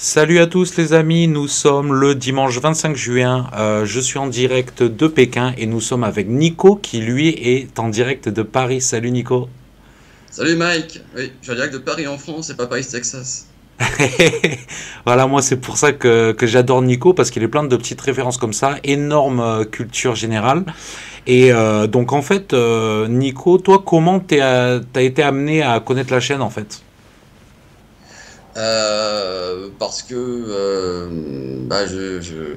Salut à tous les amis, nous sommes le dimanche 25 juin, je suis en direct de Pékin et nous sommes avec Nico qui lui est en direct de Paris. Salut Nico. Salut Mike, oui, je suis en direct de Paris en France et pas Paris, Texas. Voilà, moi c'est pour ça que j'adore Nico parce qu'il est plein de petites références comme ça, énorme culture générale. Et donc en fait, Nico, toi comment t'as été amené à connaître la chaîne en fait? Parce que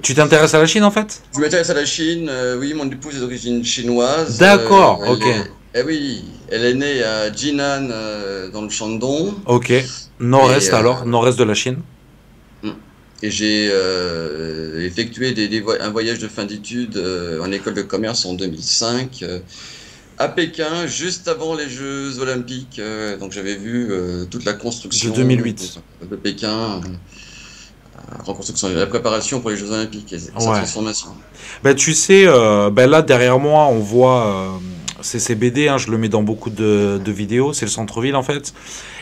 Tu t'intéresses à la Chine en fait? je m'intéresse à la Chine. Oui, mon épouse est d'origine chinoise. D'accord, ok. Elle est née à Jinan, dans le Shandong. Ok. Et, Nord-est alors, nord-est de la Chine. et j'ai effectué un voyage de fin d'études en école de commerce en 2005. À Pékin, juste avant les Jeux Olympiques. Donc j'avais vu toute la De construction 2008. de Pékin, la reconstruction, la préparation pour les Jeux Olympiques et sa Ouais. transformation. Ben, tu sais, ben là derrière moi, on voit CCBD, hein, je le mets dans beaucoup de vidéos, c'est le centre-ville en fait.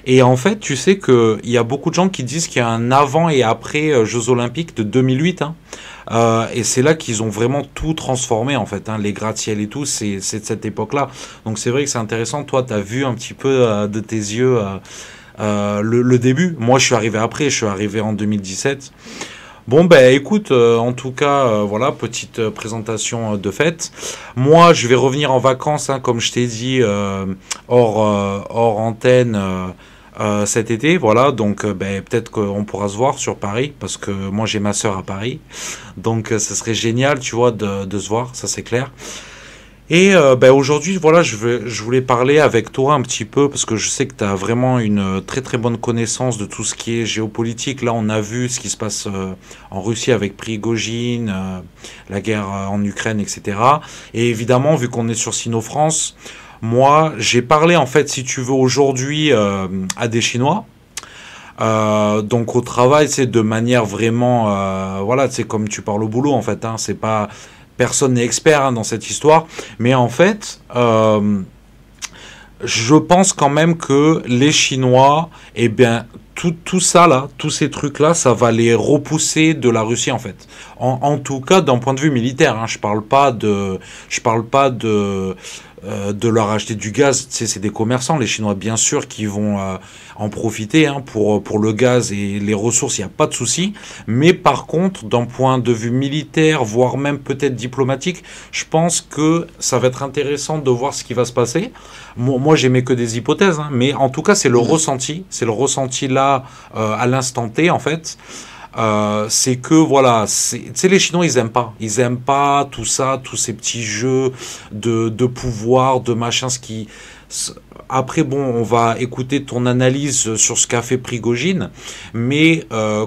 Et en fait, tu sais qu'il y a beaucoup de gens qui disent qu'il y a un avant et après Jeux Olympiques de 2008. Hein. Et c'est là qu'ils ont vraiment tout transformé en fait. Hein, les gratte-ciel et tout, c'est de cette époque-là. Donc c'est vrai que c'est intéressant. Toi, tu as vu un petit peu de tes yeux le début. Moi, je suis arrivé après, je suis arrivé en 2017. Bon ben écoute, en tout cas, voilà, petite présentation de fête. Moi, je vais revenir en vacances, hein, comme je t'ai dit, hors antenne cet été, voilà. Donc ben, peut-être qu'on pourra se voir sur Paris, parce que moi j'ai ma sœur à Paris. Donc ce serait génial, tu vois, de se voir, ça c'est clair. Et ben, aujourd'hui, voilà, je voulais parler avec toi un petit peu parce que je sais que tu as vraiment une très très bonne connaissance de tout ce qui est géopolitique. Là, on a vu ce qui se passe en Russie avec Prigojine, la guerre en Ukraine, etc. Et évidemment, vu qu'on est sur Sino-France, moi, j'ai parlé en fait, si tu veux, aujourd'hui à des Chinois. Donc au travail, c'est de manière vraiment, voilà, c'est comme tu parles au boulot en fait. Hein, c'est pas personne n'est expert hein, dans cette histoire, mais en fait, je pense quand même que les Chinois, eh bien, tout ça là, tous ces trucs là, ça va les repousser de la Russie en fait. En tout cas, d'un point de vue militaire, hein, je parle pas de leur acheter du gaz. Tu sais, c'est des commerçants, les Chinois, bien sûr, qui vont en profiter hein, pour le gaz et les ressources, il n'y a pas de souci. Mais par contre, d'un point de vue militaire, voire même peut-être diplomatique, je pense que ça va être intéressant de voir ce qui va se passer. Moi j'aimais que des hypothèses, hein, mais en tout cas, c'est le ressenti là, à l'instant T, en fait. C'est que voilà, tu sais les Chinois ils aiment pas tout ça, tous ces petits jeux de pouvoir, de machin, ce qui après bon, on va écouter ton analyse sur ce qu'a fait Prigogine, mais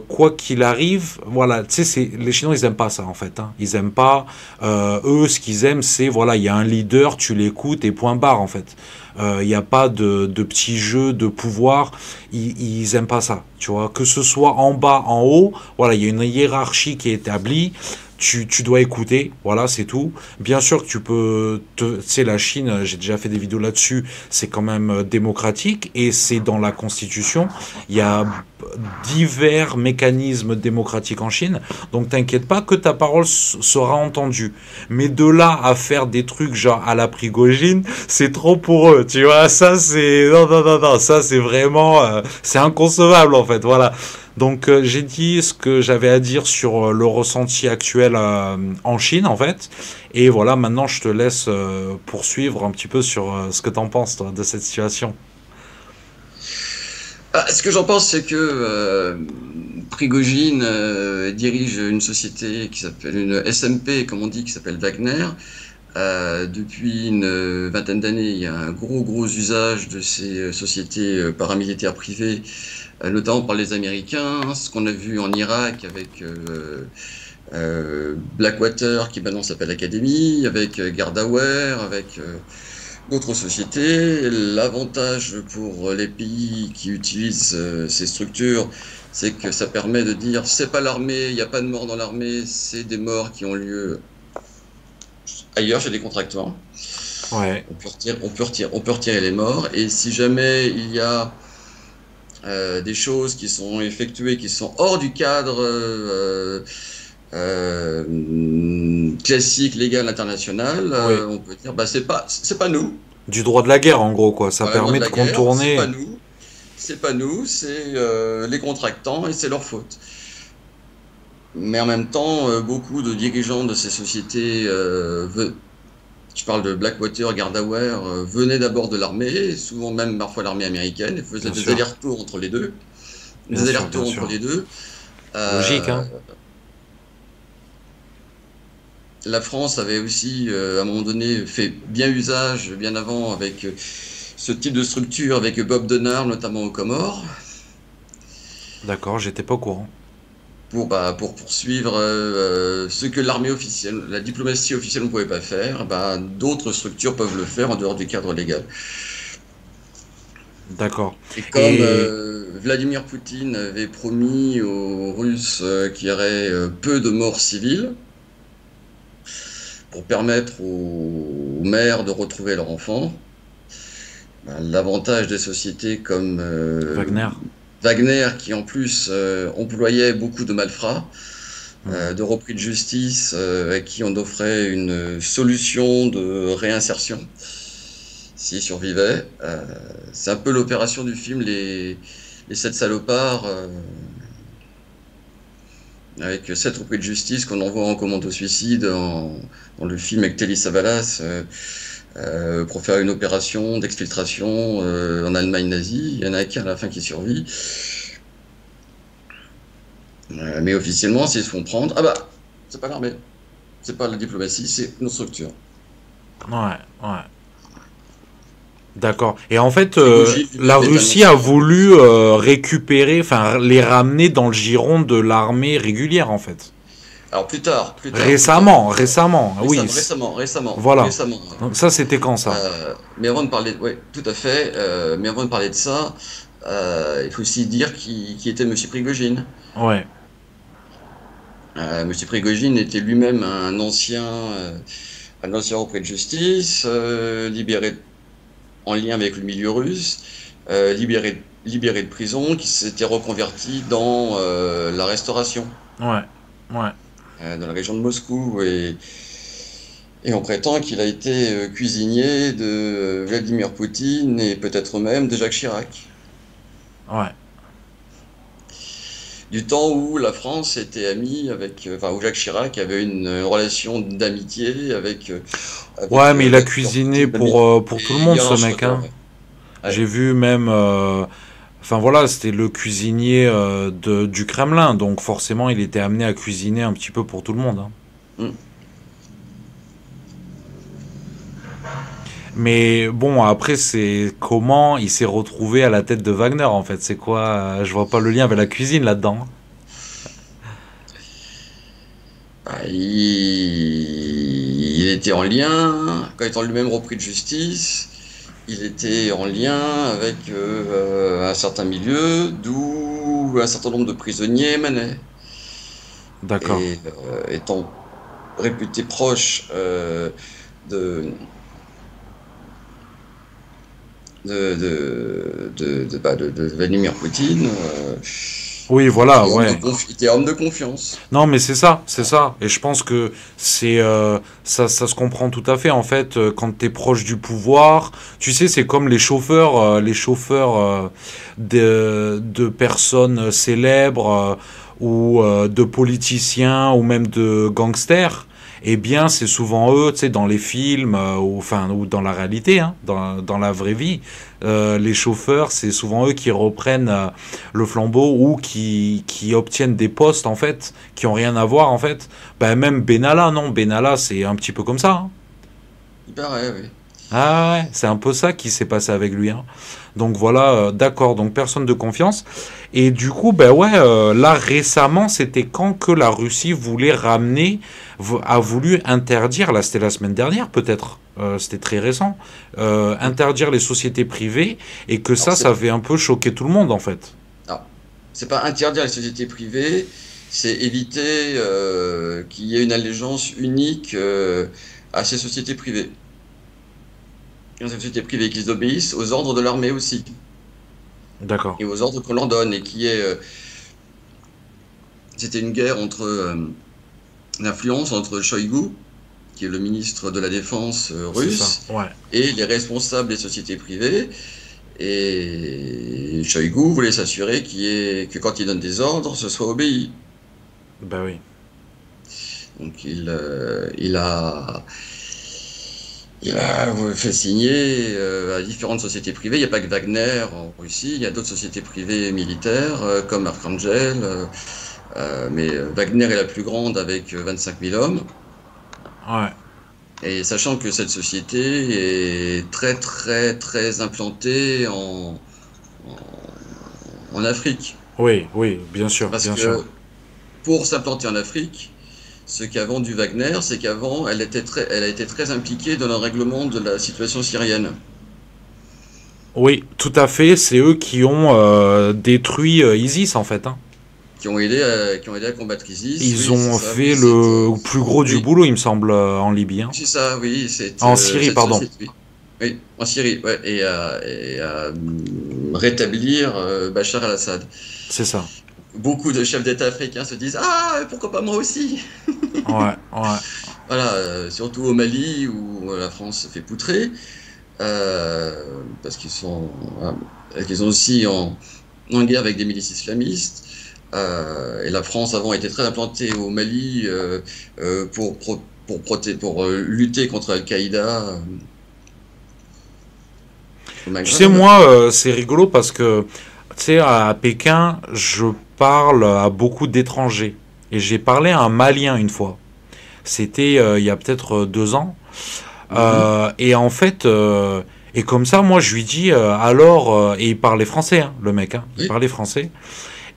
quoi qu'il arrive, voilà, tu sais les Chinois ils aiment pas ça en fait, hein. Ils aiment pas eux ce qu'ils aiment c'est voilà, il y a un leader, tu l'écoutes et point barre en fait. Il n'y a pas de petits jeux de pouvoir. Ils aiment pas ça, tu vois. Que ce soit en bas, en haut, voilà, il y a une hiérarchie qui est établie. Tu dois écouter, voilà, c'est tout. Bien sûr que tu sais, la Chine, j'ai déjà fait des vidéos là-dessus, c'est quand même démocratique et c'est dans la Constitution. Il y a divers mécanismes démocratiques en Chine, donc t'inquiète pas que ta parole sera entendue. Mais de là à faire des trucs genre à la Prigogine, c'est trop pour eux, tu vois. Ça, c'est. Non, non, non, non, ça, c'est vraiment. C'est inconcevable, en fait, voilà. Donc, j'ai dit ce que j'avais à dire sur le ressenti actuel en Chine, en fait. Et voilà, maintenant, je te laisse poursuivre un petit peu sur ce que t'en penses, toi, de cette situation. Ce que j'en pense, c'est que Prigojine dirige une société qui s'appelle une SMP, comme on dit, qui s'appelle Wagner. Depuis une vingtaine d'années, il y a un gros usage de ces sociétés paramilitaires privées, notamment par les Américains. Ce qu'on a vu en Irak avec Blackwater, qui maintenant s'appelle Academy, avec Gardaware, avec d'autres sociétés. L'avantage pour les pays qui utilisent ces structures, c'est que ça permet de dire c'est pas l'armée, il n'y a pas de morts dans l'armée, c'est des morts qui ont lieu ailleurs chez des contractants. Ouais. On peut retirer les morts. Et si jamais il y a des choses qui sont effectuées, qui sont hors du cadre classique, légal, international, Oui. on peut dire, bah, c'est pas nous. Du droit de la guerre, en gros, quoi. Ça Voilà, loi de permet de la guerre, contourner. c'est pas nous, c'est les contractants et c'est leur faute. Mais en même temps, beaucoup de dirigeants de ces sociétés, je parle de Blackwater, Gardaware, venaient d'abord de l'armée, souvent même parfois l'armée américaine, et faisaient Bien des sûr. allers-retours entre les deux. Bien Des sûr, bien allers-retours entre sûr. les deux. Logique, Euh, hein. la France avait aussi, à un moment donné, fait bien usage, bien avant, avec ce type de structure, avec Bob Denard, notamment aux Comores, D'accord, j'étais pas au courant. pour poursuivre ce que l'armée officielle, la diplomatie officielle ne pouvait pas faire, bah, d'autres structures peuvent le faire en dehors du cadre légal. D'accord. Et comme Et Vladimir Poutine avait promis aux Russes qu'il y aurait peu de morts civiles pour permettre aux mères de retrouver leurs enfants, ben, l'avantage des sociétés comme Wagner. Wagner, qui en plus employait beaucoup de malfrats, Hmm. de repris de justice, à qui on offrait une solution de réinsertion s'ils survivaient. C'est un peu l'opération du film Les Sept Salopards, avec sept repris de justice qu'on envoie en commande au suicide dans le film avec Telly Savalas pour faire une opération d'exfiltration en Allemagne nazie. Il y en a qu'un à la fin qui survit. Mais officiellement, s'ils se font prendre, ah bah, c'est pas l'armée, c'est pas la diplomatie, c'est nos structures. Ouais, ouais. D'accord. Et en fait, Prigogine la lui-même est un Russie a ancien repris de voulu justice. récupérer, enfin, les ramener dans le giron de l'armée régulière, en fait. Alors plus tard, plus tard, plus tard. Récemment, récemment, oui. Voilà. Récemment. Donc ça, c'était quand ça? Mais avant de parler, ouais, tout à fait. Mais avant de parler de ça, il faut aussi dire qui était Monsieur Prigogine. Ouais, Monsieur Prigogine était lui-même un ancien repris de justice, libéré en lien avec le milieu russe, libéré de prison, qui s'était reconverti dans la restauration, ouais, ouais. dans la région de Moscou. Et on prétend qu'il a été cuisinier de Vladimir Poutine et peut-être même de Jacques Chirac. Ouais. Du temps où la France était amie avec, enfin, où Jacques Chirac avait une relation d'amitié Ouais, avec mais il a Vladimir cuisiné Poutine, l'ami pour tout le et monde, ce hiérarchie mec, autour, hein. ouais. Ouais. J'ai vu même. Enfin voilà, c'était le cuisinier du Kremlin, donc forcément, il était amené à cuisiner un petit peu pour tout le monde, hein. Mm. Mais bon, après, c'est comment il s'est retrouvé à la tête de Wagner, en fait. C'est quoi? Je vois pas le lien avec la cuisine là-dedans. Ah, il était en lien, quand étant lui-même repris de justice, il était en lien avec un certain milieu, d'où un certain nombre de prisonniers émanaient. D'accord. Et étant réputé proche de, de Vladimir Poutine, Oui, voilà, ouais. il était homme de confiance. Non, mais c'est ça, c'est ça. Et je pense que c'est ça se comprend tout à fait en fait quand t'es proche du pouvoir. Tu sais, c'est comme les chauffeurs de personnes célèbres ou de politiciens ou même de gangsters. Eh bien, c'est souvent eux, tu sais, dans les films ou enfin ou dans la réalité, hein, dans la vraie vie, les chauffeurs, c'est souvent eux qui reprennent le flambeau ou qui obtiennent des postes en fait qui ont rien à voir en fait. Ben même Benalla, non, Benalla c'est un petit peu comme ça, hein. Il paraît, oui. Ah ouais, c'est un peu ça qui s'est passé avec lui, hein. Donc voilà, d'accord, donc personne de confiance. Et du coup, ben ouais, là récemment, c'était quand que la Russie voulait ramener, a voulu interdire, là c'était la semaine dernière peut-être, c'était très récent, interdire les sociétés privées et que Alors, ça avait un peu choqué tout le monde en fait. alors, c'est pas interdire les sociétés privées, c'est éviter qu'il y ait une allégeance unique à ces sociétés privées. Ces sociétés privées qui obéissent aux ordres de l'armée aussi. D'accord. et aux ordres qu'on leur donne, et c'était une guerre l'influence entre Shoigu, qui est le ministre de la Défense C'est ça. russe, Ouais. et les responsables des sociétés privées. Et Shoigu voulait s'assurer que quand il donne des ordres, ce soit obéi. Bah oui. Donc il a fait signer à différentes sociétés privées. Il n'y a pas que Wagner en Russie, il y a d'autres sociétés privées militaires comme Archangel. Mais Wagner est la plus grande avec 25 000 hommes. Ouais. Et sachant que cette société est très très très implantée en Afrique. Oui, oui, bien sûr, Parce bien sûr. que pour s'implanter en Afrique, ce qu'a vendu Wagner, c'est qu'avant, elle a été très impliquée dans le règlement de la situation syrienne, Oui, tout à fait. C'est eux qui ont détruit ISIS en fait, hein. qui ont aidé à combattre ISIS. Ils Oui, c'est ont ça. fait le plus gros du Oui, boulot, il me semble, en Libye, hein. c'est ça. Oui, En Syrie, cette pardon. société. Oui, oui, en Syrie, ouais, et à rétablir Bachar al-Assad. C'est ça. Beaucoup de chefs d'État africains se disent: Ah, pourquoi pas moi aussi? Ouais, ouais. Voilà, surtout au Mali où la France se fait poutrer, parce voilà, qu'ils sont aussi en guerre avec des milices islamistes. Et la France avant était très implantée au Mali pour lutter contre Al-Qaïda au Tu sais, Maghreb. moi, c'est rigolo parce que, tu sais, à Pékin, je parle à beaucoup d'étrangers. Et j'ai parlé à un Malien une fois. C'était il y a peut-être 2 ans. Mhm. Et en fait, et comme ça, moi, je lui dis, alors, et il parlait français, hein, le mec, hein, il Oui. parlait français.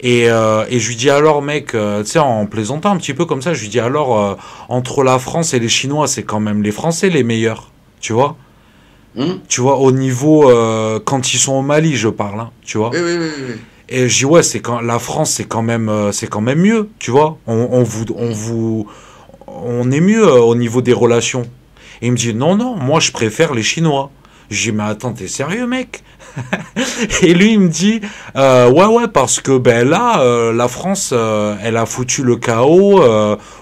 Et je lui dis alors, mec, tu sais, en plaisantant un petit peu comme ça, je lui dis alors, entre la France et les Chinois, c'est quand même les Français les meilleurs, tu vois? Hein. Tu vois, au niveau, quand ils sont au Mali, je parle, hein, tu vois? Oui, oui, oui, oui, oui. Et je dis, ouais, la France, c'est quand même mieux, tu vois? On est mieux au niveau des relations. Et il me dit, non, non, moi, je préfère les Chinois. Je dis, mais attends, t'es sérieux, mec? Et lui, il me dit, ouais, ouais, parce que ben là, la France, elle a foutu le chaos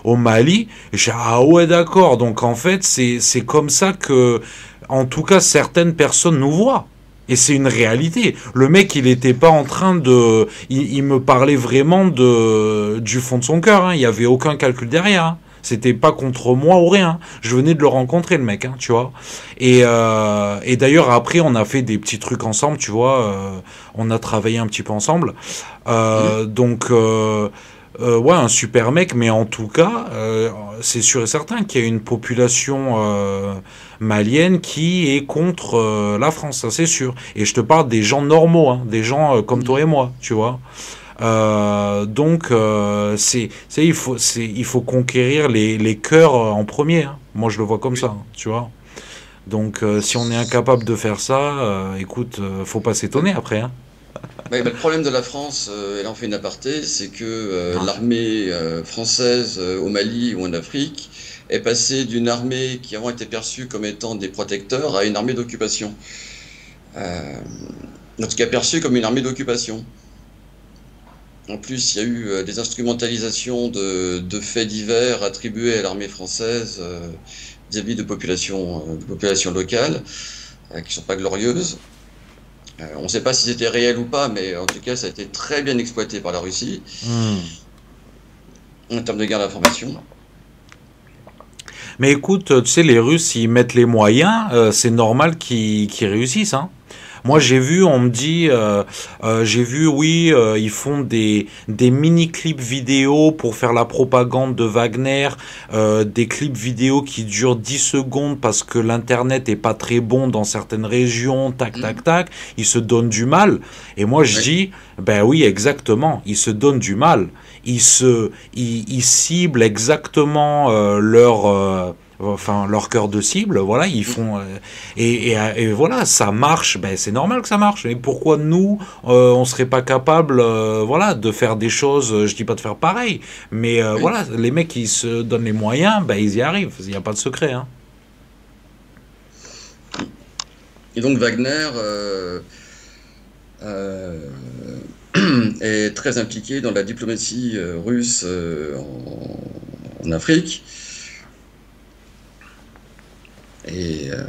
au Mali. Et je dis, ah ouais, d'accord. Donc en fait, c'est comme ça que, en tout cas, certaines personnes nous voient. Et c'est une réalité. Le mec, il n'était pas en train de, il me parlait vraiment du fond de son cœur, hein. Il y avait aucun calcul derrière, hein. C'était pas contre moi ou rien. Je venais de le rencontrer, le mec, hein, tu vois. Et d'ailleurs, après, on a fait des petits trucs ensemble, tu vois. On a travaillé un petit peu ensemble. Hein. Donc, ouais, un super mec, mais en tout cas, c'est sûr et certain qu'il y a une population malienne qui est contre la France, ça c'est sûr. Et je te parle des gens normaux, hein, des gens comme toi et Mhm. moi, tu vois. Donc, il faut conquérir les cœurs en premier, hein. Moi, je le vois comme ça, Oui. hein, tu vois. Donc, si on est incapable de faire ça, écoute, faut pas s'étonner après, hein. Le problème de la France, et là on fait une aparté, c'est que Ah, l'armée française au Mali ou en Afrique est passée d'une armée qui avant était perçue comme étant des protecteurs à une armée d'occupation. Euh, en tout cas perçue comme une armée d'occupation. En plus, il y a eu des instrumentalisations de faits divers attribués à l'armée française vis-à-vis de populations locales qui ne sont pas glorieuses. On ne sait pas si c'était réel ou pas, mais en tout cas, ça a été très bien exploité par la Russie hmm. en termes de guerre d'information. Mais écoute, tu sais, les Russes, ils mettent les moyens, c'est normal qu'ils réussissent, hein. Moi, j'ai vu, on me dit, j'ai vu, oui, ils font des mini-clips vidéo pour faire la propagande de Wagner, des clips vidéo qui durent 10 secondes parce que l'internet est pas très bon dans certaines régions, tac, tac, Mhm. tac, ils se donnent du mal. Et moi, je Oui, dis, ben oui, exactement, ils se donnent du mal. Ils ciblent exactement leur cœur de cible, voilà, ils mhm. font et voilà, ça marche, ben c'est normal que ça marche. Et pourquoi nous, on serait pas capable, voilà, de faire des choses, je dis pas de faire pareil, mais Oui. voilà, les mecs qui se donnent les moyens, ben ils y arrivent, il n'y a pas de secret, hein. Et donc Wagner, euh, est très impliqué dans la diplomatie russe en Afrique. Et, euh,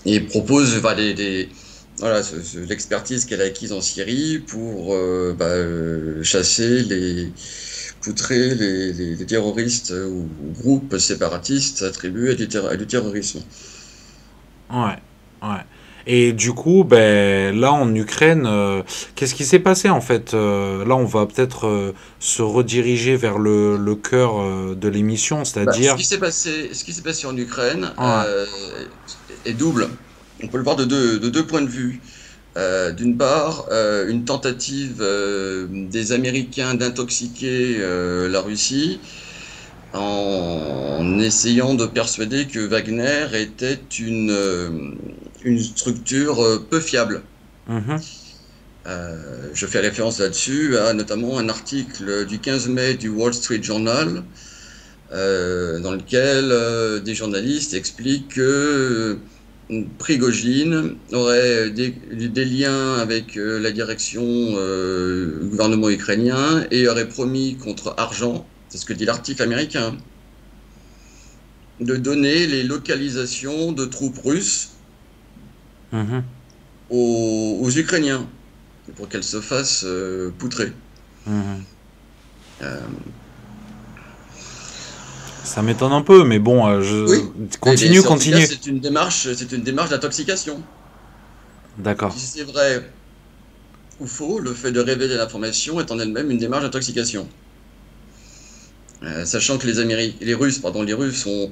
et propose enfin, voilà, l'expertise qu'elle a acquise en Syrie pour chasser poutrer les terroristes ou groupes séparatistes attribués à du terrorisme. Ouais, ouais. Et du coup, ben, là en Ukraine, qu'est-ce qui s'est passé en fait? Là, on va peut-être se rediriger vers le cœur de l'émission, Bah, c'est-à-dire... ce qui s'est passé en Ukraine Ouais. est double. On peut le voir de deux points de vue. D'une part, une tentative des Américains d'intoxiquer la Russie en essayant de persuader que Wagner était une structure peu fiable. Mhm. Je fais référence là-dessus à notamment un article du 15 mai du Wall Street Journal dans lequel des journalistes expliquent que Prigojine aurait des liens avec la direction du gouvernement ukrainien et aurait promis contre argent, c'est ce que dit l'article américain, de donner les localisations de troupes russes Mhm. aux Ukrainiens pour qu'elles se fassent poutrer. Mhm. Euh, Ça m'étonne un peu, mais bon, oui, mais continue, en tout cas, continue. c'est une démarche d'intoxication. D'accord. Si c'est vrai ou faux, le fait de révéler l'information est en elle-même une démarche d'intoxication. Sachant que les Russes ont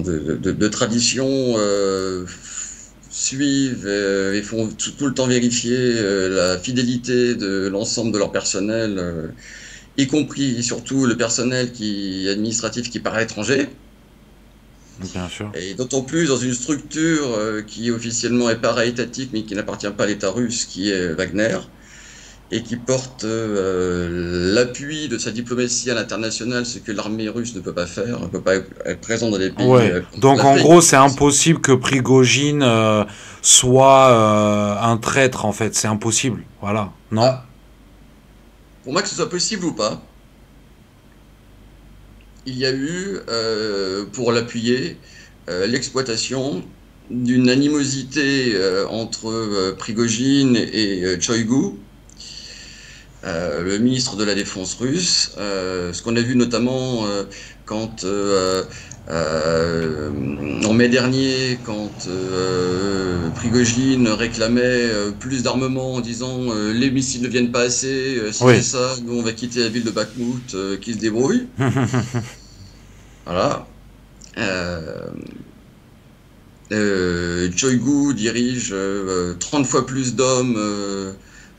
de tradition suivent et font tout le temps vérifier la fidélité de l'ensemble de leur personnel, y compris et surtout le personnel administratif qui part à l'étranger. Bien sûr. Et d'autant plus dans une structure qui officiellement est para-étatique mais qui n'appartient pas à l'État russe, qui est Wagner, et qui porte l'appui de sa diplomatie à l'international, ce que l'armée russe ne peut pas faire, ne peut pas être présent dans des pays Ouais. comme Donc en l'Afrique. gros, c'est impossible que Prigojine soit un traître en fait. C'est impossible. Voilà. Non? Ah, pour moi, que ce soit possible ou pas, il y a eu, pour l'appuyer, l'exploitation d'une animosité entre Prigojine et Choigu, le ministre de la Défense russe, ce qu'on a vu notamment quand en mai dernier, quand Prigojine réclamait plus d'armement en disant les missiles ne viennent pas assez, si c'est Oui. ça, nous on va quitter la ville de Bakhmout, qui se débrouille. Voilà. Euh, Choigu dirige 30 fois plus d'hommes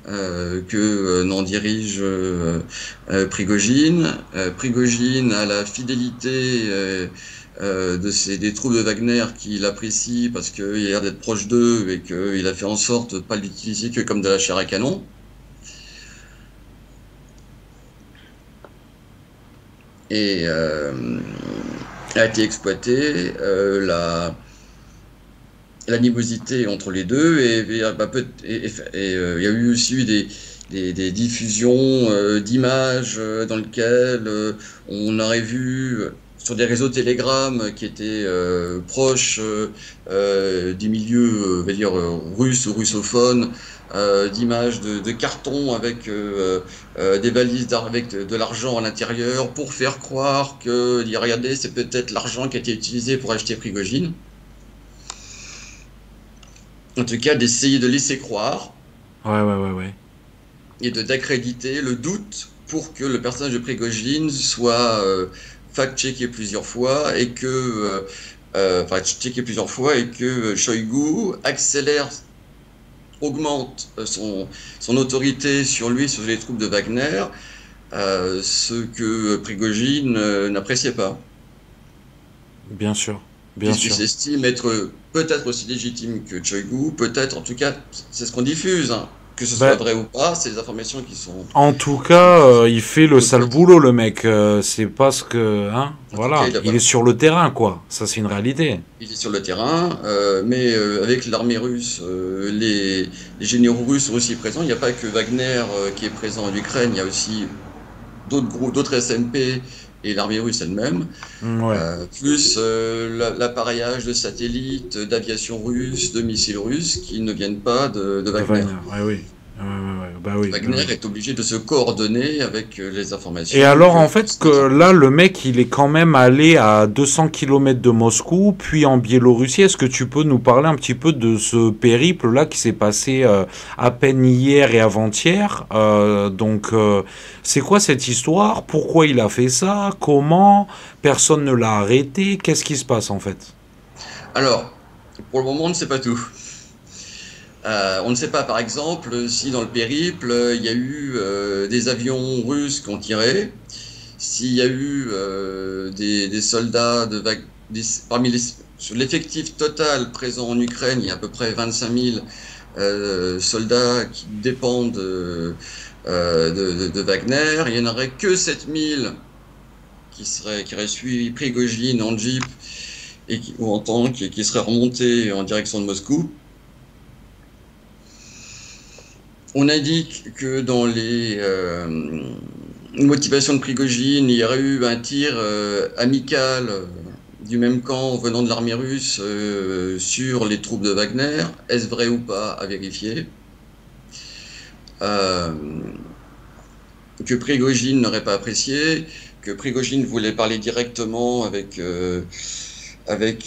que n'en dirige Prigojine. Prigojine a la fidélité des troupes de Wagner qu'il apprécie parce qu'il a l'air d'être proche d'eux et qu'il a fait en sorte de ne pas l'utiliser que comme de la chair à canon. Et a été exploité l'animosité entre les deux il y a eu aussi eu des diffusions d'images dans lesquelles on aurait vu sur des réseaux Telegram qui étaient proches du milieu on va dire, russe ou russophone, d'images de cartons avec des valises avec de l'argent à l'intérieur pour faire croire que, regardez, c'est peut-être l'argent qui a été utilisé pour acheter Prigojine. En tout cas, d'essayer de laisser croire Ouais, ouais, ouais, ouais. et d'accréditer le doute pour que le personnage de Prigojine soit fact-checké plusieurs fois et que checké plusieurs fois et que Shoigu accélère, augmente son autorité sur lui, sur les troupes de Wagner, ce que Prigojine n'appréciait pas, Bien sûr. Bien puisqu'il sûr. s'estime être peut-être aussi légitime que Shoigu, peut-être, en tout cas, c'est ce qu'on diffuse, hein. Que ce soit Ben, vrai ou pas, c'est des informations en tout cas, il fait le sale boulot, le mec. C'est parce que, hein, en tout cas, voilà, il a, il est voilà, sur le terrain, quoi. Ça, c'est une réalité. il est sur le terrain, mais avec l'armée russe, les généraux russes sont aussi présents. Il n'y a pas que Wagner qui est présent en Ukraine, il y a aussi d'autres groupes, d'autres SMP et l'armée russe elle-même, Ouais. plus l'appareillage de satellites, d'aviation russe, de missiles russes qui ne viennent pas de De Wagner. Wagner, ouais, oui. Ouais, ouais, ouais. Bah oui, bah Wagner oui. est obligé de se coordonner avec les Et informations alors, que en fait, que transmet l'armée. là, le mec, il est quand même allé à 200 kilomètres de Moscou, puis en Biélorussie. Est-ce que tu peux nous parler un petit peu de ce périple-là qui s'est passé à peine hier et avant-hier? C'est quoi cette histoire? Pourquoi il a fait ça? Comment? Personne ne l'a arrêté? Qu'est-ce qui se passe, en fait? Alors, pour le moment, on ne sait pas tout. On ne sait pas, par exemple, si dans le périple, il y a eu des avions russes qui ont tiré, s'il y a eu des soldats parmi sur l'effectif total présent en Ukraine, il y a à peu près 25 000 soldats qui dépendent de Wagner. Il n'y en aurait que 7 000 qui auraient suivi Prigojine en jeep ou en tank et qui seraient remontés en direction de Moscou. On indique que dans les motivations de Prigojine, il y aurait eu un tir amical du même camp venant de l'armée russe sur les troupes de Wagner. Est-ce vrai ou pas à vérifier? Euh, que Prigojine n'aurait pas apprécié, que Prigojine voulait parler directement avec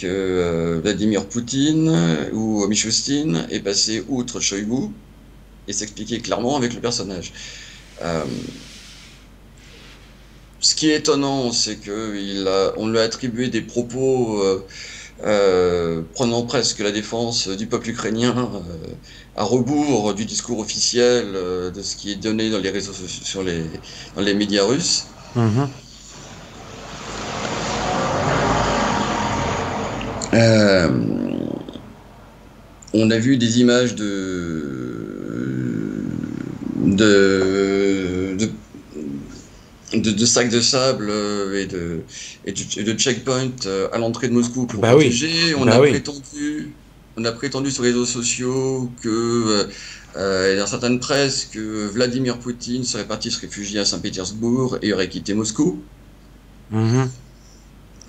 Vladimir Poutine ou Mishustin et passer outre Shoigu et s'expliquer clairement avec le personnage. Euh, Ce qui est étonnant, c'est qu'on lui a attribué des propos prenant presque la défense du peuple ukrainien à rebours du discours officiel de ce qui est donné dans les réseaux sociaux, dans les médias russes. Mhm. Euh, on a vu des images de, de, de sacs de sable et de checkpoints à l'entrée de Moscou pour Bah oui, protéger. bah oui. On a prétendu sur les réseaux sociaux et dans certaines presses que Vladimir Poutine serait parti se réfugier à Saint-Pétersbourg et aurait quitté Moscou. Mhm.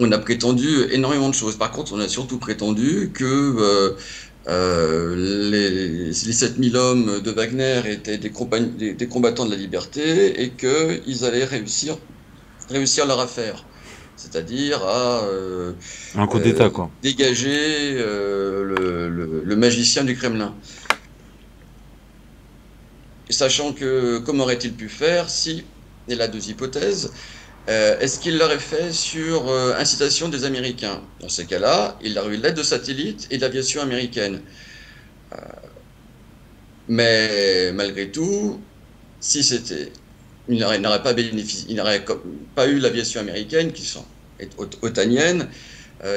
On a prétendu énormément de choses. Par contre, on a surtout prétendu que les 7000 hommes de Wagner étaient des combattants de la liberté et qu'ils allaient réussir leur affaire. C'est-à-dire à Un coup d'état, quoi. dégager le magicien du Kremlin. Sachant que, comment aurait-il pu faire si, et là deux hypothèses, est-ce qu'il l'aurait fait sur incitation des Américains? Dans ces cas-là, il aurait eu l'aide de satellites et d'aviation américaine. Mais malgré tout, si c'était, il n'aurait pas bénéficié, il n'aurait pas eu l'aviation américaine est otanienne,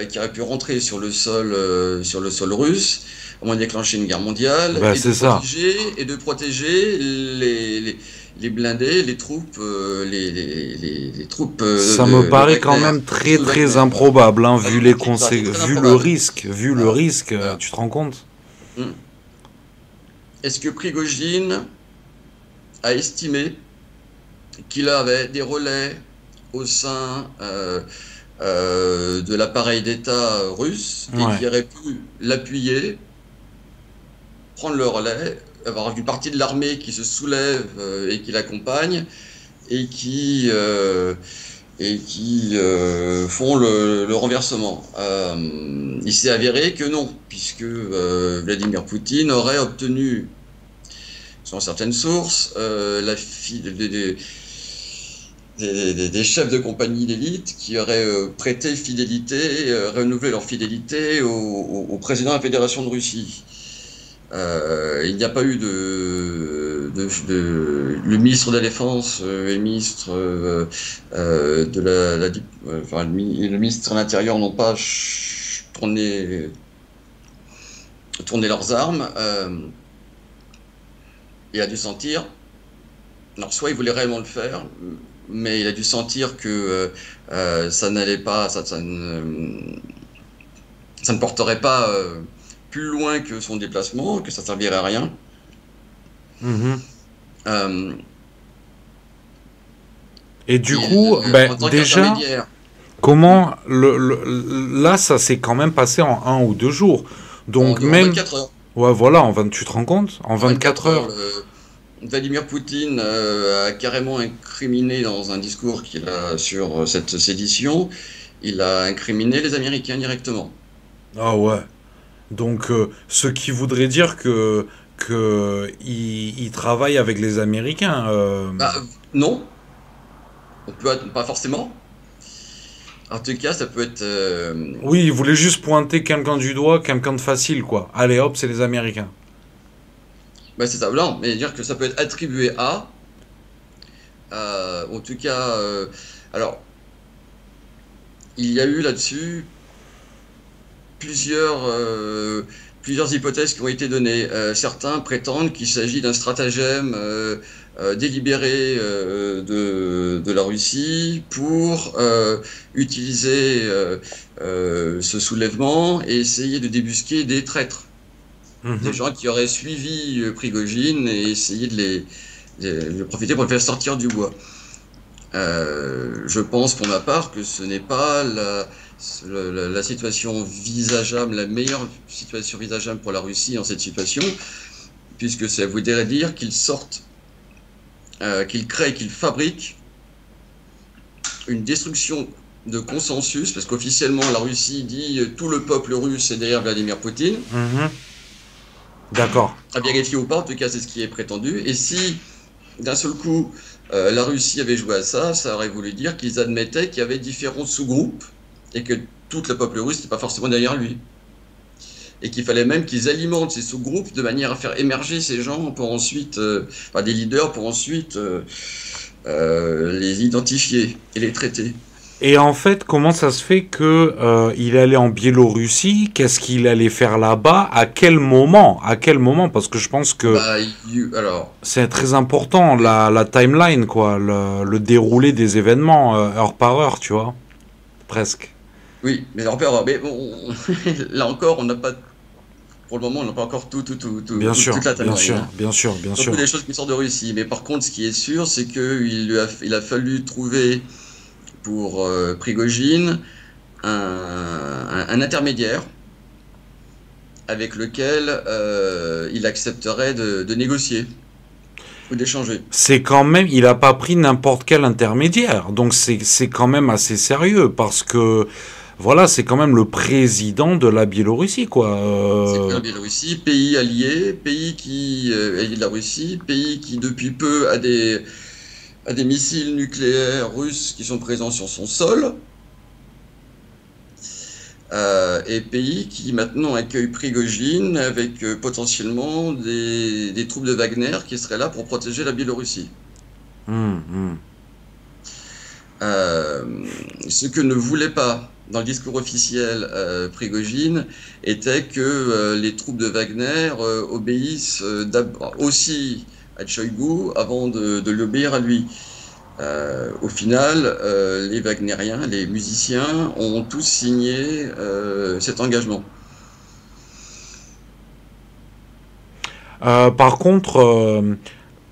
qui aurait pu rentrer sur le sol russe, au moins déclencher une guerre mondiale Bah c'est ça. et de protéger les blindés, les troupes Ça me de paraît quand Wagner, même sous très Wagner. improbable, hein, Ah vu non, les ça aurait été très improbable. vu le Alors, risque, voilà. tu te rends compte? Hmm. Est-ce que Prigojine a estimé qu'il avait des relais au sein de l'appareil d'État russe et Ouais. qui aurait pu l'appuyer, prendre le relais, avoir une partie de l'armée qui se soulève et qui l'accompagne et qui font le renversement. Il s'est avéré que non, puisque Vladimir Poutine aurait obtenu, selon certaines sources, la fille des chefs de compagnie d'élite qui auraient prêté fidélité, renouvelé leur fidélité au président de la Fédération de Russie. Il n'y a pas eu le ministre de la Défense et le ministre de enfin, le ministre de l'Intérieur n'ont pas tourné leurs armes. il a dû sentir, alors soit il voulait réellement le faire, mais il a dû sentir que ça n'allait pas, ça ne porterait pas plus loin que son déplacement, que ça servirait à rien. Mhm. Euh, Et du coup, ben, En tant déjà, qu'intermédiaire, comment là, ça s'est quand même passé en 1 ou 2 jours. Donc en même, 24 heures, ouais, voilà, tu te rends compte? En en 24 24 heures, heures. Vladimir Poutine a carrément incriminé dans un discours qu'il a sur cette sédition, il a incriminé les Américains directement. Ah ouais. Donc, ce qui voudrait dire que il travaille avec les Américains. Bah, non, pas forcément. En tout cas, ça peut être. Oui, il voulait juste pointer quelqu'un du doigt, quelqu'un de facile, quoi. Allez, hop, c'est les Américains. Bah, c'est ça, non, mais dire que ça peut être attribué à. En tout cas, alors, il y a eu là-dessus plusieurs, plusieurs hypothèses qui ont été données. Certains prétendent qu'il s'agit d'un stratagème délibéré de la Russie pour utiliser ce soulèvement et essayer de débusquer des traîtres, des Mhm. gens qui auraient suivi Prigojine et essayé de profiter pour le faire sortir du bois. Je pense pour ma part que ce n'est pas la situation visageable, la meilleure situation visageable pour la Russie en cette situation, puisque ça voudrait dire qu'ils sortent, qu'ils créent, qu'ils fabriquent une destruction de consensus, parce qu'officiellement la Russie dit tout le peuple russe est derrière Vladimir Poutine, Mhm. D'accord. à vérifier ou pas, en tout cas c'est ce qui est prétendu, et si d'un seul coup la Russie avait joué à ça, ça aurait voulu dire qu'ils admettaient qu'il y avait différents sous-groupes et que tout le peuple russe n'était pas forcément derrière lui. Et qu'il fallait même qu'ils alimentent ces sous-groupes de manière à faire émerger ces gens pour ensuite, enfin, des leaders pour ensuite les identifier et les traiter. Et en fait, comment ça se fait que il allait en Biélorussie? Qu'est-ce qu'il allait faire là-bas? À quel moment? À quel moment? Parce que je pense que Bah, alors, c'est très important, oui, la timeline, quoi, le déroulé des événements, heure par heure, tu vois, presque. oui, mais mais bon, là encore, on n'a pas, pour le moment, on n'a pas encore Bien toute sûr, la bien timeline, sûr, hein. bien sûr, bien Beaucoup sûr. des choses qui sortent de Russie. Mais par contre, ce qui est sûr, c'est qu'il a fallu trouver pour Prigojine un intermédiaire avec lequel il accepterait de négocier ou d'échanger. C'est quand même, il a pas pris n'importe quel intermédiaire, donc c'est quand même assez sérieux parce que voilà, c'est quand même le président de la Biélorussie, quoi. C'est la Biélorussie, pays allié, pays qui allié de la Russie, pays qui depuis peu a des missiles nucléaires russes qui sont présents sur son sol. Et pays qui maintenant accueille Prigojine avec potentiellement des troupes de Wagner qui seraient là pour protéger la Biélorussie. Hum. Ce que ne voulait pas dans le discours officiel Prigojine était que les troupes de Wagner obéissent aussi à Shoigu avant de lui obéir à lui. Au final, les Wagnériens, les musiciens, ont tous signé cet engagement. Par contre,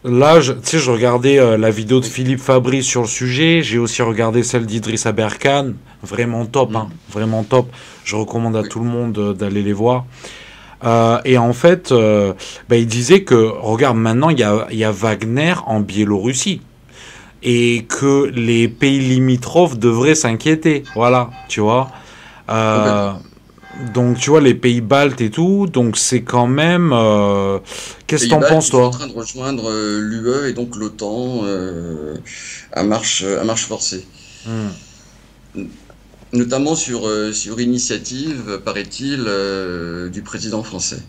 là, tu sais, je regardais la vidéo de Oui. Philippe Fabry sur le sujet. J'ai aussi regardé celle d'Idriss Aberkan. Vraiment top, hein, Mm. vraiment top. Je recommande à Oui. tout le monde d'aller les voir. Et en fait, bah, il disait que, regarde, maintenant, il y a Wagner en Biélorussie. Et que les pays limitrophes devraient s'inquiéter. Voilà, tu vois. Euh, Complètement. donc, tu vois, les pays baltes et tout. Donc, c'est quand même. Qu'est-ce que t'en Pays-Bas penses, qui sont en toi? train de rejoindre l'UE et donc l'OTAN à marche forcée. Hmm. Notamment sur initiative, paraît-il, du président français.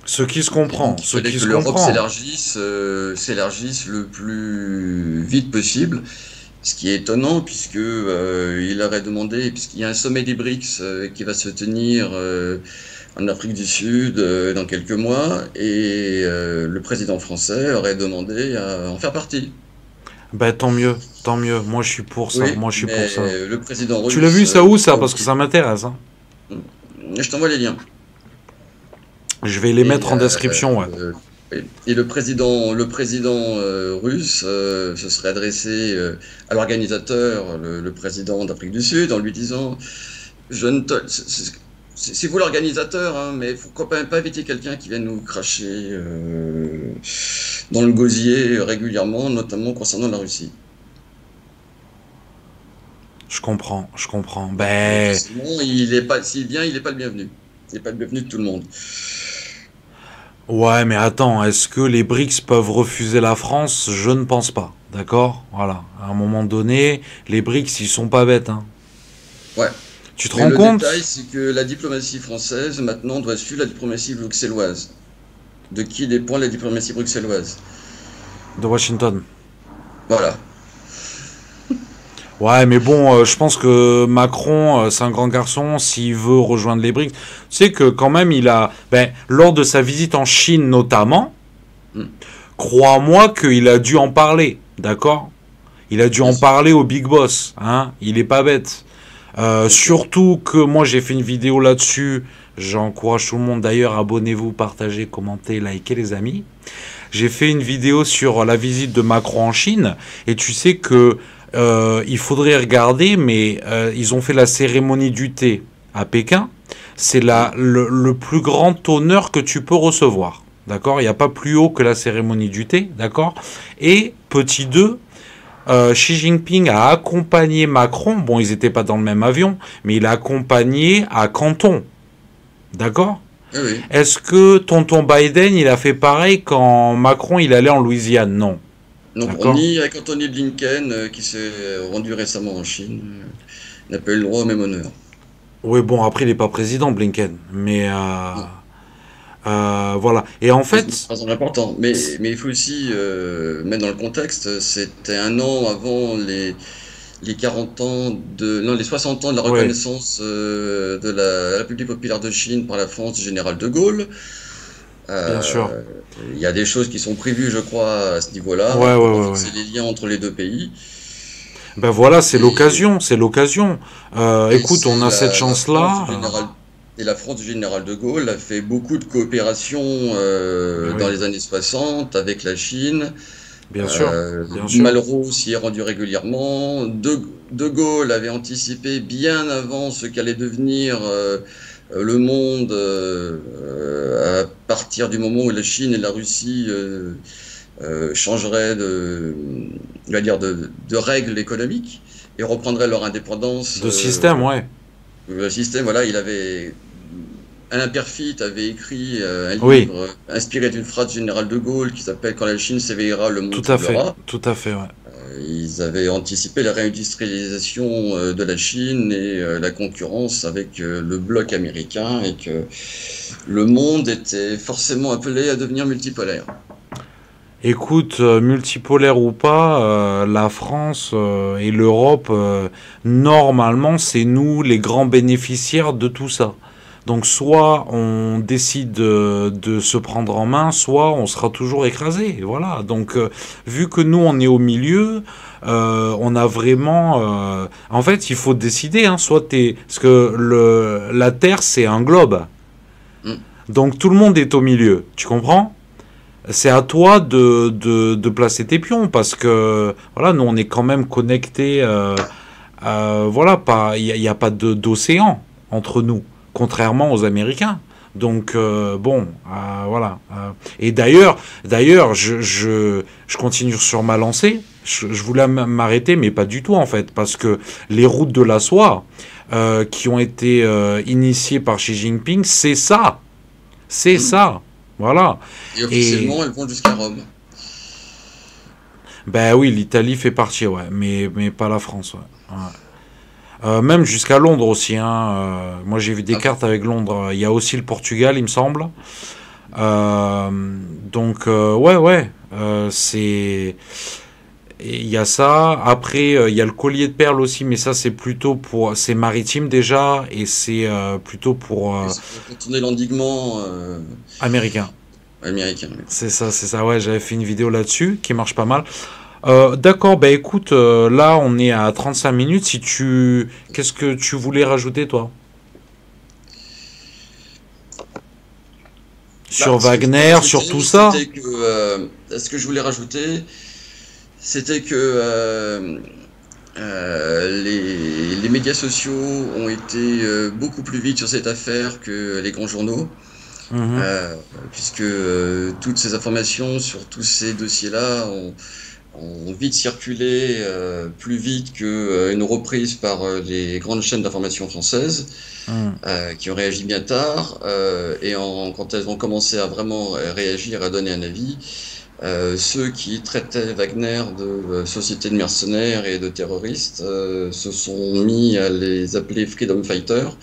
Ce qui se Et comprend, donc il ce fallait qui que se l'Europe comprend. s'élargisse le plus vite possible. Ce qui est étonnant puisque il aurait demandé, puisqu'il y a un sommet des BRICS qui va se tenir en Afrique du Sud dans quelques mois, et le président français aurait demandé à en faire partie. Ben tant mieux, tant mieux. Moi je suis pour ça, Oui, moi je suis pour ça. mais le président Tu l'as vu russe ça où ça? a Parce que oublié. ça m'intéresse, hein. Je t'envoie les liens. Je vais les Et, mettre en description, ouais. et le président russe se serait adressé à l'organisateur, le président d'Afrique du Sud, en lui disant, je ne te- c'est vous l'organisateur, hein, mais il faut quand même pas inviter quelqu'un qui vienne nous cracher dans le gosier régulièrement, notamment concernant la Russie. Je comprends, je comprends. Donc Ben forcément, il est pas, s'il vient, il n'est pas le bienvenu. Il n'est pas le bienvenu de tout le monde. ouais, mais attends, est-ce que les BRICS peuvent refuser la France? Je ne pense pas. D'accord? Voilà. À un moment donné, les BRICS, ils sont pas bêtes, hein. Ouais. Tu te Mais rends le détail, compte? c'est que la diplomatie française, maintenant, doit suivre la diplomatie bruxelloise. De qui dépend la diplomatie bruxelloise? De Washington. Voilà. Ouais, mais bon, je pense que Macron, c'est un grand garçon. S'il veut rejoindre les BRICS, tu sais que quand même, il a, ben, lors de sa visite en Chine notamment, Hmm. crois-moi qu'il a dû en parler, d'accord? Il a dû Bien en sûr, parler au Big Boss, hein? Il est pas bête. bien sûr. Surtout que moi j'ai fait une vidéo là-dessus. J'encourage tout le monde d'ailleurs, abonnez-vous, partagez, commentez, likez les amis. J'ai fait une vidéo sur la visite de Macron en Chine et tu sais que il faudrait regarder, mais ils ont fait la cérémonie du thé à Pékin. C'est Hmm. le plus grand honneur que tu peux recevoir. D'accord? Il n'y a pas plus haut que la cérémonie du thé. D'accord? Et petit 2, Xi Jinping a accompagné Macron. Bon, ils n'étaient pas dans le même avion, mais il a accompagné à Canton. D'accord? Oui, oui. Est-ce que tonton Biden, il a fait pareil quand Macron, il allait en Louisiane? Non. Donc, D'accord? ni avec Anthony Blinken, qui s'est rendu récemment en Chine, n'a pas eu le droit au même honneur. Oui, bon, après, il n'est pas président, Blinken. Mais Non. voilà. Et en Mais c'est fait, pas important. Mais il faut aussi mettre dans le contexte, c'était un an avant les 40 ans non, les 60 ans de la oui, reconnaissance de la République populaire de Chine par la France du général de Gaulle. bien sûr. Euh, il y a des choses qui sont prévues, je crois, à ce niveau-là, Ouais, ouais, pour ouais, ouais. renforcer les liens entre les deux pays. Ben voilà, c'est Et, l'occasion, c'est l'occasion. et Écoute, on c'est a cette la France du chance-là. général. Et la France du général de Gaulle a fait beaucoup de coopération Ben dans oui, les années 60 avec la Chine. bien sûr, bien sûr. Malraux s'y est rendu régulièrement. De Gaulle avait anticipé bien avant ce qu'allait devenir le monde à partir du moment où la Chine et la Russie changeraient on va dire de règles économiques et reprendraient leur indépendance. De système, ouais. Le système, voilà, Alain Perfit avait écrit un Oui, livre inspiré d'une phrase du général de Gaulle qui s'appelle Quand la Chine s'éveillera, le monde tremblera. tout à fait, ouais. Ils avaient anticipé la réindustrialisation de la Chine et la concurrence avec le bloc américain et que le monde était forcément appelé à devenir multipolaire. Écoute, multipolaire ou pas, la France et l'Europe, normalement, c'est nous les grands bénéficiaires de tout ça. Donc soit on décide de se prendre en main, soit on sera toujours écrasé. Voilà. Donc vu que nous on est au milieu, on a vraiment. En fait, il faut décider. Hein, soit t'es, parce que la Terre c'est un globe. Hmm. Donc tout le monde est au milieu. Tu comprends? C'est à toi de placer tes pions parce que voilà, nous on est quand même connectés. Voilà, pas, il y a pas d'océan entre nous, contrairement aux Américains. Donc bon, voilà. Et d'ailleurs, je continue sur ma lancée. Je voulais m'arrêter, mais pas du tout en fait, parce que les routes de la soie qui ont été initiées par Xi Jinping, c'est Hmm. ça. Voilà. Et Et officiellement, elles vont jusqu'à Rome. ben oui, l'Italie fait partie, ouais, mais pas la France, ouais. Ouais. Même jusqu'à Londres aussi, hein. Moi j'ai vu des Ah bon? cartes avec Londres. Il y a aussi le Portugal, il me semble. Donc ouais, ouais. C'est Et il y a ça. Après, il y a le collier de perles aussi, mais ça, c'est plutôt pour. C'est maritime déjà, et c'est plutôt pour Et c'est pour contourner l'endiguement américain. américain. Oui. C'est ça, ouais, j'avais fait une vidéo là-dessus qui marche pas mal. D'accord, bah écoute, là on est à 35 minutes. Si tu. Qu'est-ce que tu voulais rajouter, toi? Bah, Sur ce que je voulais Wagner, sur tout rajouter, ça? c'était que ce que je voulais rajouter, c'était que les médias sociaux ont été beaucoup plus vite sur cette affaire que les grands journaux, Mhm. puisque toutes ces informations sur tous ces dossiers-là ont vite circulé plus vite qu'une reprise par les grandes chaînes d'information françaises, Mhm. qui ont réagi bien tard, quand elles ont commencé à vraiment réagir, à donner un avis, ceux qui traitaient Wagner de société de mercenaires et de terroristes se sont mis à les appeler Freedom Fighters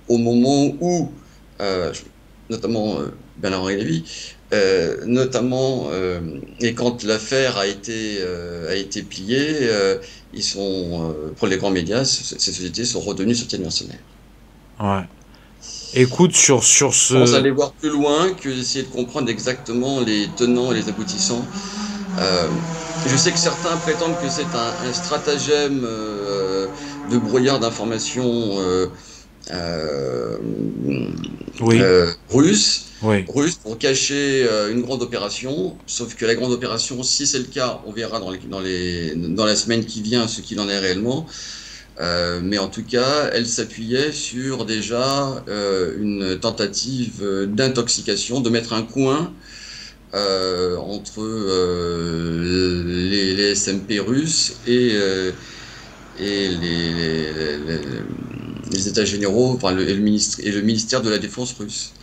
au moment où, euh, notamment Bernard-Henri Lévy, et quand l'affaire a été pliée, pour les grands médias, ces sociétés sont redevenues sociétés de mercenaires. Ouais. Écoute, sur Sans ce. aller voir plus loin que d'essayer de comprendre exactement les tenants et les aboutissants. Euh, je sais que certains prétendent que c'est un stratagème de brouillard d'informations euh, Oui, russe, oui. pour cacher une grande opération. Sauf que la grande opération, si c'est le cas, on verra dans la semaine qui vient ce qu'il en est réellement. Mais en tout cas, elle s'appuyait sur déjà une tentative d'intoxication, de mettre un coin entre les SMP russes et les États généraux, enfin, et le ministère de la Défense russe,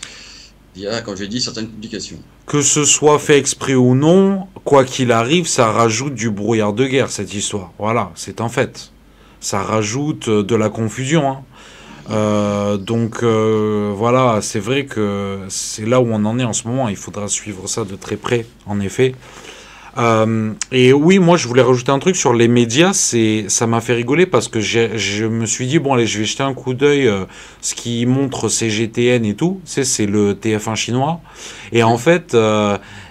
via, comme je l'ai dit, certaines publications. Que ce soit fait exprès ou non, quoi qu'il arrive, ça rajoute du brouillard de guerre, cette histoire. Voilà, c'est un fait. Ça rajoute de la confusion, hein. Donc voilà, c'est vrai que c'est là où on en est en ce moment. Il faudra suivre ça de très près, en effet. Et oui, moi je voulais rajouter un truc sur les médias. Ça m'a fait rigoler parce que je me suis dit bon allez, je vais jeter un coup d'œil. Ce qui montre CGTN et tout, c'est le TF1 chinois. Et en Oui, fait,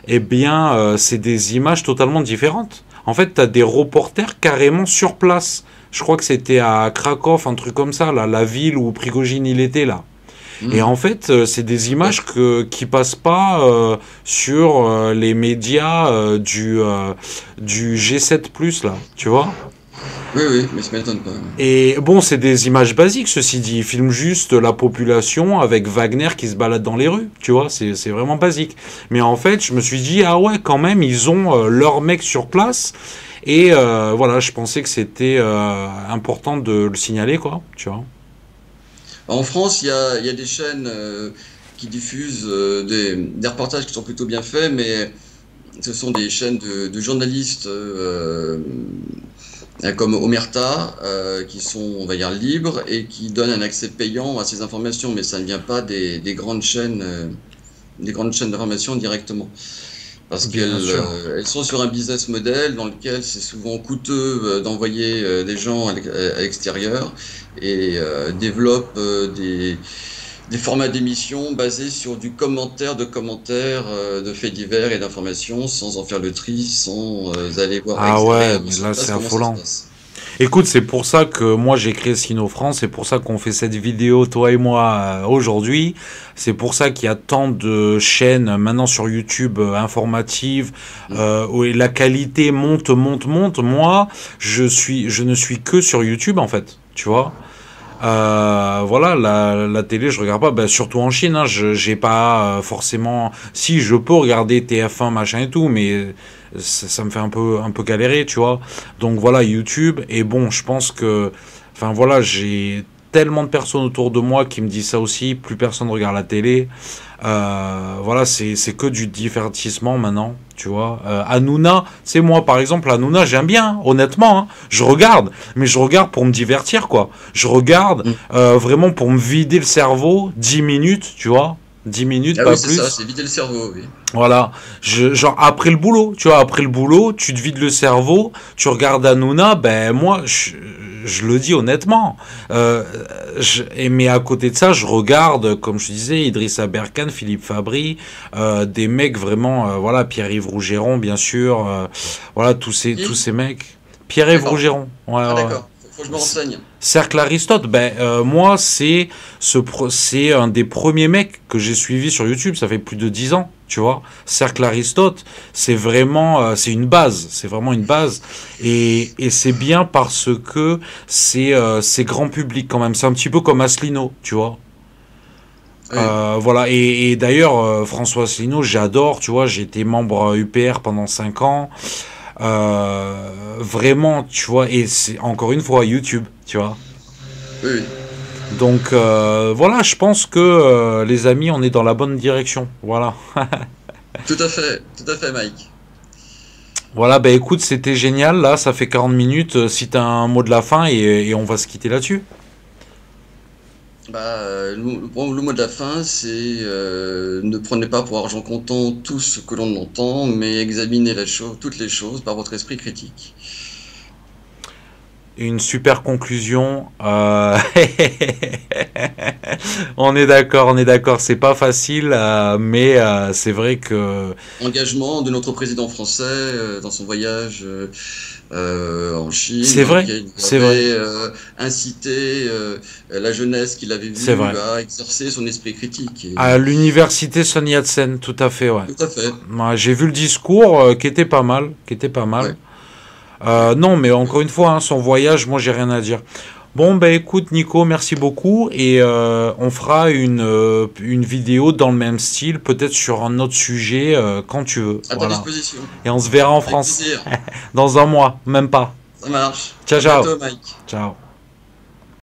eh bien, c'est des images totalement différentes. En fait, t'as des reporters carrément sur place. Je crois que c'était à Krakow, un truc comme ça, là, la ville où Prigogine il était là. Et mmh, en fait, c'est des tout à images fait. qui passent pas sur les médias du G7 là, tu vois. Oui, oui, mais ça m'étonne pas. Et bon, c'est des images basiques, ceci dit. Ils filment juste la population avec Wagner qui se balade dans les rues, tu vois. C'est vraiment basique. Mais en fait, je me suis dit, ah ouais, quand même, ils ont leurs mecs sur place. Et voilà, je pensais que c'était important de le signaler, quoi, tu vois. En France, il y a des chaînes qui diffusent des reportages qui sont plutôt bien faits, mais ce sont des chaînes de journalistes comme Omerta, qui sont, on va dire, libres et qui donnent un accès payant à ces informations, mais ça ne vient pas des grandes chaînes d'information directement. Parce Bien sûr. elles sont sur un business model dans lequel c'est souvent coûteux d'envoyer des gens à l'extérieur et développent des formats d'émissions basés sur du commentaire de commentaires de faits divers et d'informations sans en faire le tri, sans aller voir Ah ouais, réellement mais sur là, place c'est comment ça se affolant. passe. Écoute, c'est pour ça que moi j'ai créé Sino France, c'est pour ça qu'on fait cette vidéo, toi et moi, aujourd'hui. C'est pour ça qu'il y a tant de chaînes maintenant sur YouTube informatives, Mm. où la qualité monte, monte, monte. Moi, je ne suis que sur YouTube en fait, tu vois. Voilà, la télé, je regarde pas, ben, surtout en Chine, hein, j'ai pas forcément. Si, je peux regarder TF1, machin et tout, mais ça me fait un peu galérer, tu vois. Donc voilà, YouTube, et bon, je pense que. Enfin voilà, j'ai tellement de personnes autour de moi qui me disent ça aussi, plus personne regarde la télé. Voilà, c'est que du divertissement maintenant, tu vois. Hanouna, c'est moi par exemple, Hanouna, j'aime bien, hein, honnêtement, hein. Je regarde, mais je regarde pour me divertir, quoi. Je regarde Mm. vraiment pour me vider le cerveau, 10 minutes, tu vois. 10 minutes, Ah pas oui, c'est ça, plus. c'est vider le cerveau, oui. Voilà, genre après le boulot, tu vois, après le boulot, tu te vides le cerveau, tu regardes Hanouna, ben moi, je le dis honnêtement, mais à côté de ça, je regarde, comme je te disais, Idrissa Berkane, Philippe Fabry, des mecs vraiment, voilà, Pierre-Yves Rougeron, bien sûr, voilà, tous Qui? ces mecs. Pierre-Yves D'accord. Rougeron, ouais, Ah ouais. d'accord, faut que je me renseigne. Cercle Aristote, ben moi c'est un des premiers mecs que j'ai suivi sur YouTube, ça fait plus de 10 ans, tu vois. Cercle Aristote, c'est vraiment c'est une base, c'est vraiment une base et c'est bien parce que c'est grand public quand même, c'est un petit peu comme Asselineau, tu vois. Oui. Voilà et d'ailleurs François Asselineau, j'adore, tu vois, j'ai été membre UPR pendant 5 ans. Vraiment, tu vois, et c'est encore une fois YouTube, tu vois. Oui, oui. Donc voilà, je pense que les amis, on est dans la bonne direction. Voilà. Tout à fait, Mike. Voilà, bah écoute, c'était génial. Là, ça fait 40 minutes. Si t'as un mot de la fin et on va se quitter là-dessus. Le mot de la fin, c'est ne prenez pas pour argent comptant tout ce que l'on entend, mais examinez toutes les choses par votre esprit critique. Une super conclusion. On est d'accord. C'est pas facile, mais c'est vrai que Engagement de notre président français dans son voyage en Chine, c'est dans vrai, lequel il c'est vrai, avait incité la jeunesse qu'il avait c'est vue vrai. à exercer son esprit critique. À l'université Sun Yat-sen, tout à fait, ouais. Tout à fait. Ouais, j'ai vu le discours qui était pas mal, qui était pas mal. Ouais. Ouais. Non, mais encore une fois, hein, son voyage, moi, j'ai rien à dire. Bon, ben écoute, Nico, merci beaucoup. Et on fera une vidéo dans le même style, peut-être sur un autre sujet, quand tu veux. À ta Voilà. disposition. Et on se verra en Avec France plaisir. dans un mois, même pas. Ça marche. Ciao, À ciao. bientôt, Mike. Ciao.